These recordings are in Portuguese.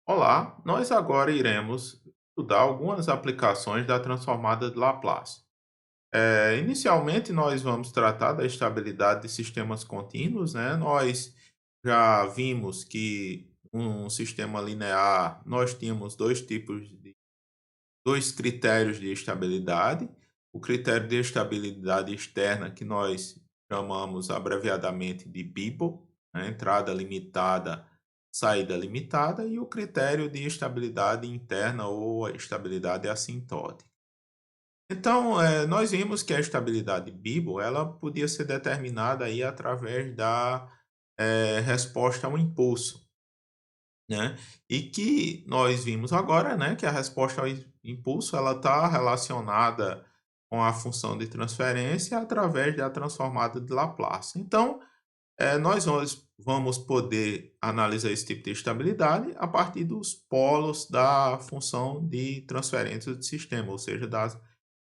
Olá, nós agora iremos estudar algumas aplicações da transformada de Laplace. Inicialmente, nós vamos tratar da estabilidade de sistemas contínuos, né? Nós já vimos que um sistema linear, nós tínhamos dois critérios de estabilidade. O critério de estabilidade externa, que nós chamamos abreviadamente de BIBO, né, entrada limitada, saída limitada, e o critério de estabilidade interna ou estabilidade assintótica. Então, nós vimos que a estabilidade BIBO ela podia ser determinada aí através da resposta ao impulso, né? E que nós vimos agora, né, que a resposta ao impulso ela está relacionada com a função de transferência através da transformada de Laplace. Então, nós vamos poder analisar esse tipo de estabilidade a partir dos polos da função de transferência do sistema, ou seja, das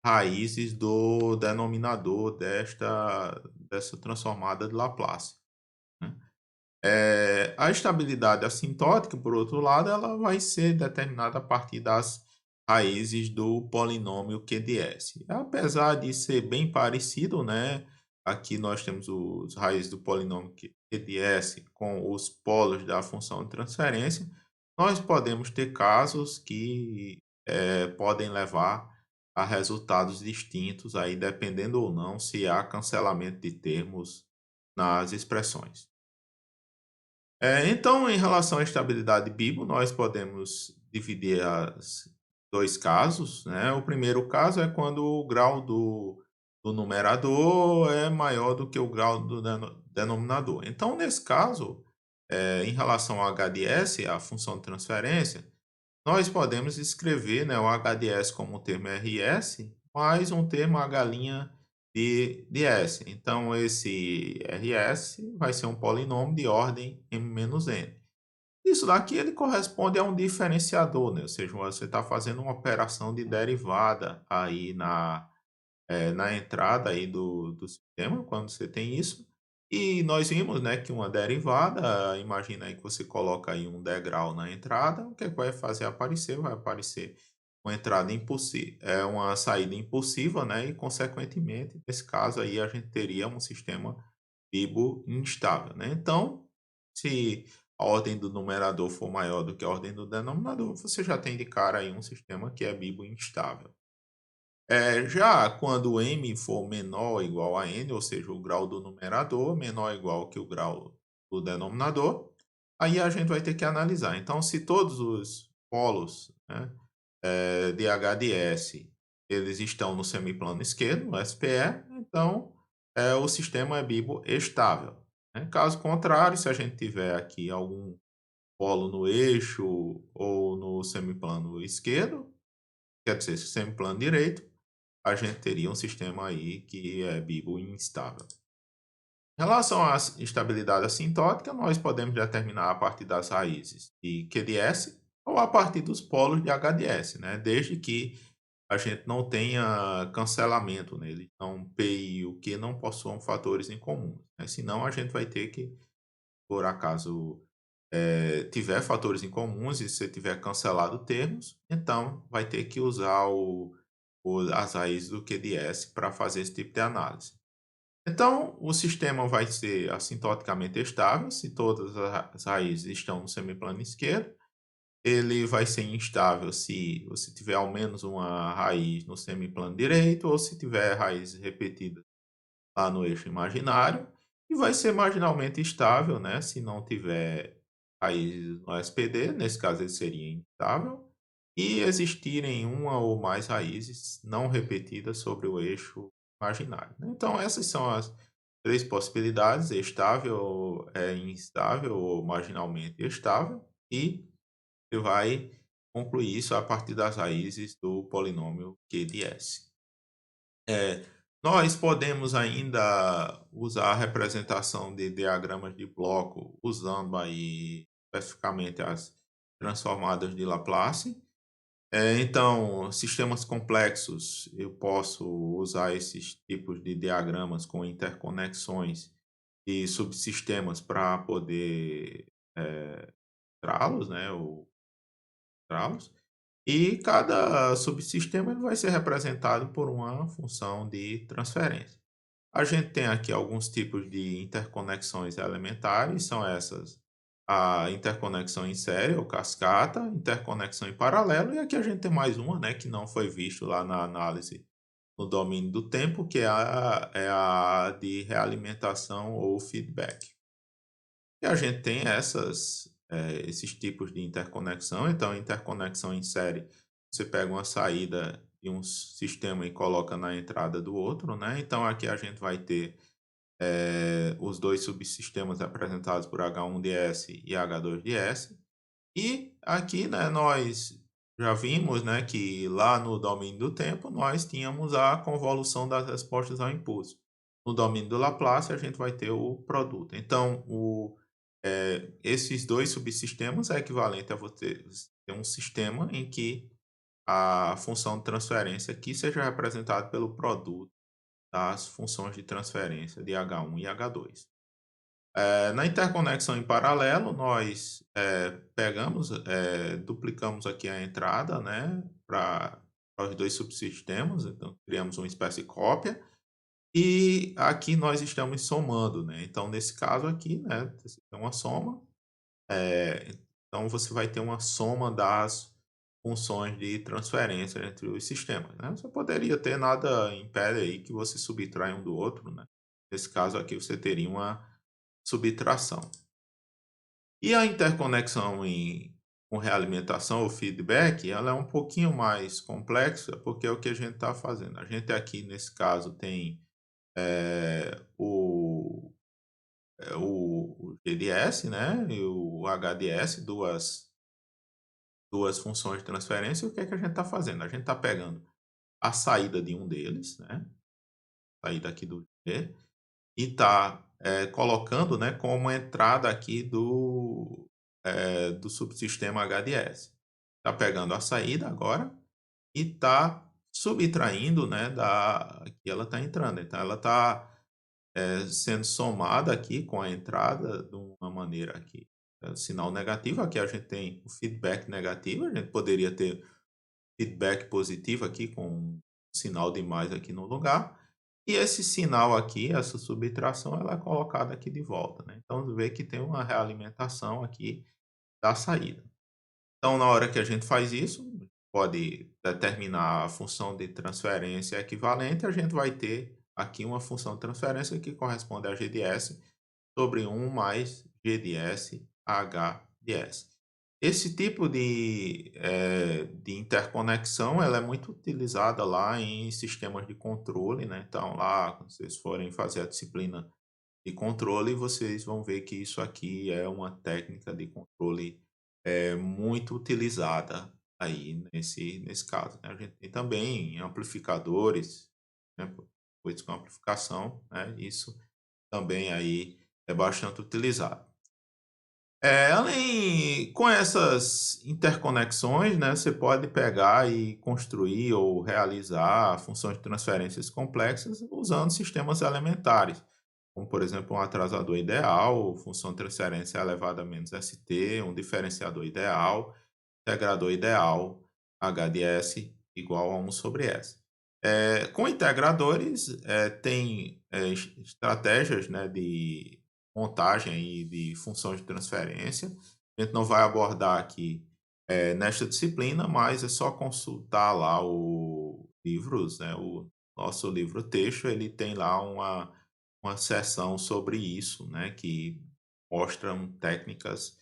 raízes do denominador dessa transformada de Laplace, né? A estabilidade assintótica, por outro lado, ela vai ser determinada a partir das raízes do polinômio Q de S. Apesar de ser bem parecido, né? Aqui nós temos os raízes do polinômio Q de S com os polos da função de transferência. Nós podemos ter casos que podem levar a resultados distintos, aí dependendo ou não se há cancelamento de termos nas expressões. Então, em relação à estabilidade BIBO, nós podemos dividir as 2 casos, né. O primeiro caso é quando o grau do numerador é maior do que o grau do denominador. Então, nesse caso, em relação ao HDS, a função de transferência, nós podemos escrever, né, o HDS como um termo RS mais um termo H' de S. Então, esse RS vai ser um polinômio de ordem m-n. Isso daqui ele corresponde a um diferenciador, né? Ou seja, você está fazendo uma operação de derivada aí na entrada aí do sistema, quando você tem isso. E nós vimos, né, que uma derivada, imagina aí que você coloca aí um degrau na entrada, o que é que vai fazer aparecer? Vai aparecer uma entrada impulsiva, uma saída impulsiva, né, e consequentemente, nesse caso aí a gente teria um sistema Bibo instável, né. Então, se a ordem do numerador for maior do que a ordem do denominador, você já tem de cara aí um sistema que é Bibo instável. Já quando m for menor ou igual a n, ou seja, o grau do numerador menor ou igual que o grau do denominador, aí a gente vai ter que analisar. Então, se todos os polos, né, dH de S, eles estão no semiplano esquerdo, no SPE, então o sistema é bibo estável, né? Caso contrário, se a gente tiver aqui algum polo no eixo ou no semiplano esquerdo, quer dizer, semiplano direito, a gente teria um sistema aí que é bibo instável. Em relação à estabilidade assintótica, nós podemos determinar a partir das raízes de Q de S ou a partir dos polos de H de S, né? Desde que a gente não tenha cancelamento nele. Então, P e o Q não possuam fatores em comum, né? Senão, a gente vai ter que, por acaso, tiver fatores em comuns e você tiver cancelado termos, então vai ter que usar as raízes do Q de S para fazer esse tipo de análise. Então, o sistema vai ser assintoticamente estável se todas as raízes estão no semiplano esquerdo. Ele vai ser instável se você tiver ao menos uma raiz no semiplano direito ou se tiver raízes repetidas lá no eixo imaginário. E vai ser marginalmente estável, né, se não tiver raízes no SPD, nesse caso ele seria instável, e existirem uma ou mais raízes não repetidas sobre o eixo imaginário, né. Então essas são as 3 possibilidades: estável, instável ou marginalmente estável, e você vai concluir isso a partir das raízes do polinômio Q de S. É, nós podemos ainda usar a representação de diagramas de bloco usando aí especificamente as transformadas de Laplace. Então, sistemas complexos, eu posso usar esses tipos de diagramas com interconexões e subsistemas para poder trá-los, né? demonstrá-los. E cada subsistema ele vai ser representado por uma função de transferência. A gente tem aqui alguns tipos de interconexões elementares, são essas: a interconexão em série ou cascata, interconexão em paralelo, e aqui a gente tem mais uma, né, que não foi visto lá na análise no domínio do tempo, que é a de realimentação ou feedback. E a gente tem esses tipos de interconexão. Então, interconexão em série, você pega uma saída de um sistema e coloca na entrada do outro, né? Então, aqui a gente vai ter os dois subsistemas representados por H1 de S e H2 de S. E aqui, né, nós já vimos, né, que lá no domínio do tempo nós tínhamos a convolução das respostas ao impulso. No domínio do Laplace a gente vai ter o produto. Então, esses dois subsistemas é equivalente a você ter um sistema em que a função de transferência aqui seja representada pelo produto das funções de transferência de H1 e H2. Na interconexão em paralelo, nós duplicamos aqui a entrada, né, para os dois subsistemas, então criamos uma espécie de cópia, e aqui nós estamos somando, né? Então, nesse caso aqui, né, você tem uma soma, então você vai ter uma soma das funções de transferência entre os sistemas, né? Você poderia ter, nada impede aí que você subtrai um do outro, né? Nesse caso aqui você teria uma subtração. E a interconexão com realimentação ou feedback, ela é um pouquinho mais complexa, porque é o que a gente está fazendo. A gente aqui, nesse caso, tem o GDS, né, e o HDS, duas funções de transferência. E o que é que a gente está fazendo? A gente está pegando a saída de um deles, né, saída aqui do G, e está colocando, né, como entrada aqui do subsistema HDS. Está pegando a saída agora e está subtraindo, né, da que ela está entrando. Então, ela está sendo somada aqui com a entrada de uma maneira aqui, sinal negativo. Aqui a gente tem o feedback negativo, a gente poderia ter feedback positivo aqui com um sinal de mais aqui no lugar. E esse sinal aqui, essa subtração, ela é colocada aqui de volta, né? Então, vê que tem uma realimentação aqui da saída. Então, na hora que a gente faz isso, pode determinar a função de transferência equivalente, a gente vai ter aqui uma função de transferência que corresponde a G de S sobre 1 mais G de S H de S. Esse tipo de interconexão, ela é muito utilizada lá em sistemas de controle, né? Então, lá, quando vocês forem fazer a disciplina de controle, vocês vão ver que isso aqui é uma técnica de controle muito utilizada aí nesse caso, né? A gente tem também amplificadores, né? Coisas com amplificação, né? Isso também aí é bastante utilizado. Além com essas interconexões, né, você pode pegar e construir ou realizar funções de transferências complexas usando sistemas elementares, como por exemplo um atrasador ideal, função de transferência elevada a menos ST, um diferenciador ideal, integrador ideal, H de S igual a 1 sobre S. Com integradores, tem estratégias, né, de montagem aí de funções de transferência. A gente não vai abordar aqui nesta disciplina, mas é só consultar lá o livros, né, o nosso livro texto, ele tem lá uma seção sobre isso, né, que mostram técnicas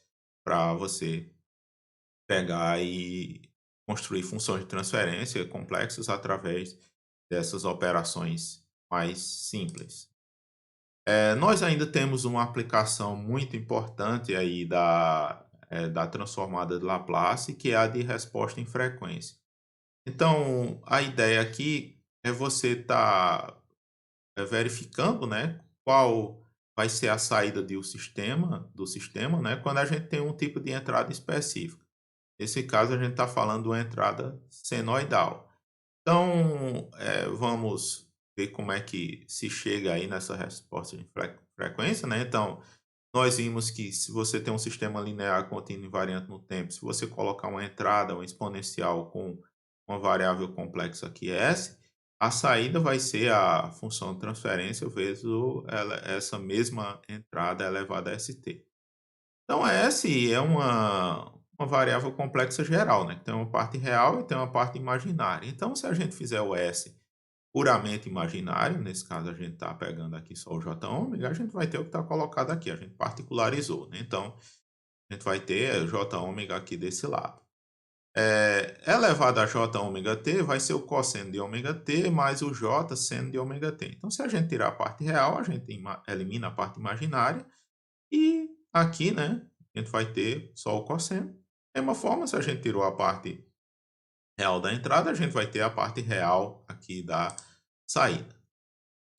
para você pegar e construir funções de transferência complexas através dessas operações mais simples. Nós ainda temos uma aplicação muito importante aí da transformada de Laplace, que é a de resposta em frequência. Então, a ideia aqui é você estar verificando, né, qual vai ser a saída do sistema, né, quando a gente tem um tipo de entrada específica. Nesse caso, a gente está falando de uma entrada senoidal. Então, vamos ver como é que se chega aí nessa resposta de frequência, né? Então, nós vimos que se você tem um sistema linear contínuo invariante no tempo, se você colocar uma entrada, uma exponencial com uma variável complexa que é s, a saída vai ser a função de transferência vezes essa mesma entrada elevada a st. Então, S é uma variável complexa geral, né? Que tem uma parte real e tem uma parte imaginária. Então, se a gente fizer o S puramente imaginário, nesse caso a gente está pegando aqui só o J ômega, a gente vai ter o que está colocado aqui, a gente particularizou, né? Então, a gente vai ter J ômega aqui desse lado. Elevado a J ômega t vai ser o cosseno de ômega t mais o J seno de ômega t. Então, se a gente tirar a parte real, a gente elimina a parte imaginária e aqui, né, a gente vai ter só o cosseno. Da mesma forma, se a gente tirou a parte real da entrada, a gente vai ter a parte real aqui da saída.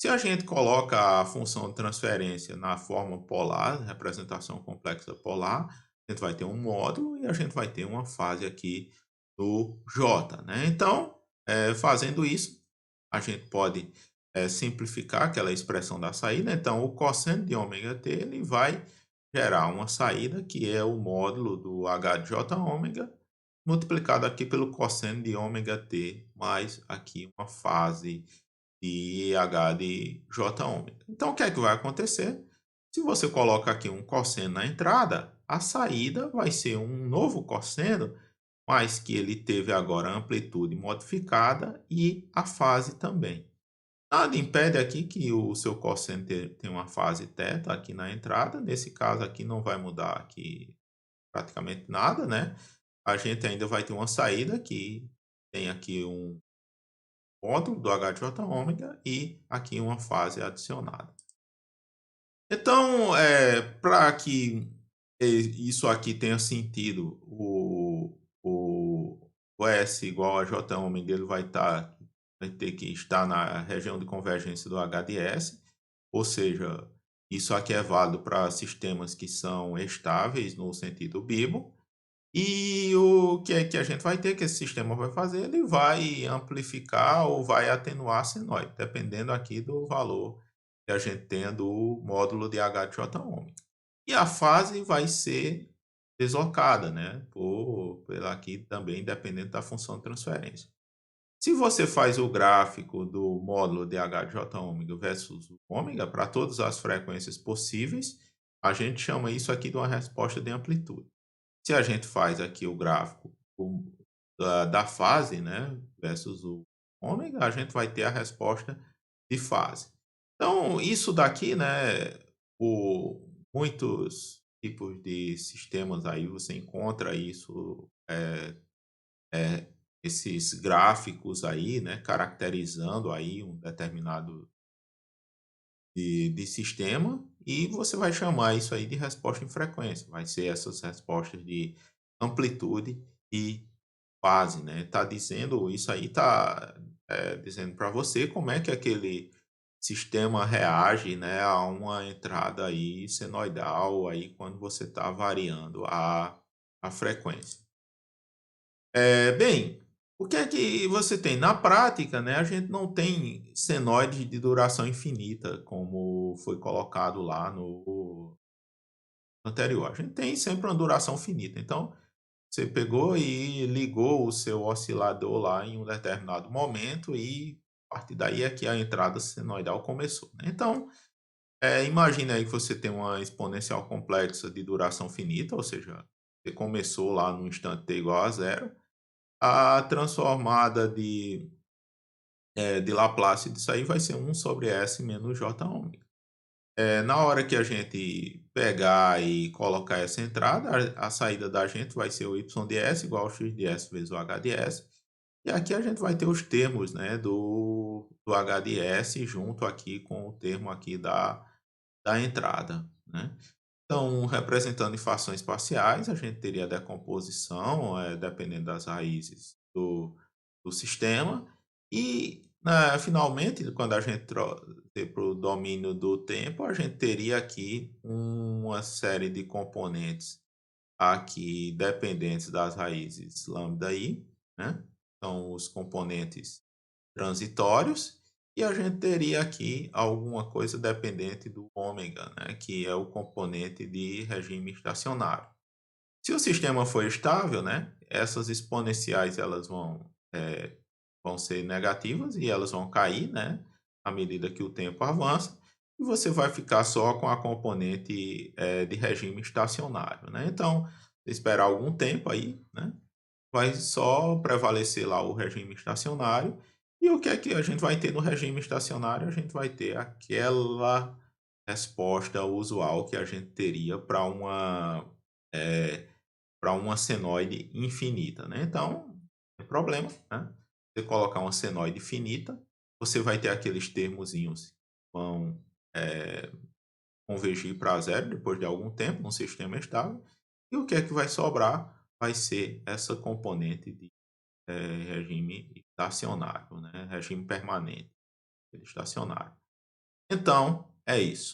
Se a gente coloca a função de transferência na forma polar, representação complexa polar, a gente vai ter um módulo e a gente vai ter uma fase aqui do J, né? Então, fazendo isso, a gente pode simplificar aquela expressão da saída. Então, o cosseno de ômega t ele vai gerar uma saída que é o módulo do h de j ômega multiplicado aqui pelo cosseno de ômega t mais aqui uma fase de h de j ômega. Então, o que é que vai acontecer? Se você coloca aqui um cosseno na entrada, a saída vai ser um novo cosseno, mas que ele teve agora a amplitude modificada e a fase também. Nada impede aqui que o seu cosseno tenha uma fase θ aqui na entrada. Nesse caso aqui não vai mudar aqui praticamente nada, né? A gente ainda vai ter uma saída que tem aqui um módulo do h de j ômega e aqui uma fase adicionada. Então, para que isso aqui tenha sentido, o S igual a J ômega, ele vai ter que estar na região de convergência do H de S, ou seja, isso aqui é válido para sistemas que são estáveis no sentido bibo, e o que é que a gente vai ter, que esse sistema vai fazer, ele vai amplificar ou vai atenuar a senoide, dependendo aqui do valor que a gente tenha do módulo de H de J ômega. E a fase vai ser deslocada, né? Pela aqui também, dependendo da função de transferência. Se você faz o gráfico do módulo de H de J ômega versus o ômega para todas as frequências possíveis, a gente chama isso aqui de uma resposta de amplitude. Se a gente faz aqui o gráfico da fase, né, versus o ômega, a gente vai ter a resposta de fase. Então, isso daqui, né, muitos tipos de sistemas aí você encontra isso, esses gráficos aí, né, caracterizando aí um determinado de sistema, e você vai chamar isso aí de resposta em frequência. Vai ser essas respostas de amplitude e fase, né? Tá dizendo isso aí, tá dizendo para você como é que aquele sistema reage, né, a uma entrada aí senoidal aí quando você está variando a frequência. Bem, o que é que você tem? Na prática, né, a gente não tem senoide de duração infinita, como foi colocado lá no anterior. A gente tem sempre uma duração finita. Então, você pegou e ligou o seu oscilador lá em um determinado momento e a partir daí é que a entrada senoidal começou, né? Então, imagine aí que você tem uma exponencial complexa de duração finita, ou seja, você começou lá no instante t igual a zero. A transformada de Laplace disso aí vai ser 1 sobre S menos J ômega. Na hora que a gente pegar e colocar essa entrada, a saída da gente vai ser o y de S igual ao x de S vezes o h de S. E aqui a gente vai ter os termos, né, do h de S junto aqui com o termo aqui da entrada, né? Então, representando em frações parciais, a gente teria a decomposição, dependendo das raízes do sistema. E, finalmente, quando a gente ter para o domínio do tempo, a gente teria aqui uma série de componentes aqui dependentes das raízes lambda i, né? São os componentes transitórios. E a gente teria aqui alguma coisa dependente do ômega, né, que é o componente de regime estacionário. Se o sistema for estável, né, essas exponenciais elas vão ser negativas e elas vão cair, né, à medida que o tempo avança, e você vai ficar só com a componente de regime estacionário, né? Então, esperar algum tempo aí, né, vai só prevalecer lá o regime estacionário. E o que é que a gente vai ter no regime estacionário? A gente vai ter aquela resposta usual que a gente teria eh, para uma senoide infinita, né? Então, não tem problema, né? Você colocar uma senoide finita, você vai ter aqueles termozinhos que vão eh, convergir para zero depois de algum tempo num sistema estável. E o que é que vai sobrar? Vai ser essa componente de regime estacionário, né? Regime permanente, estacionário. Então, é isso.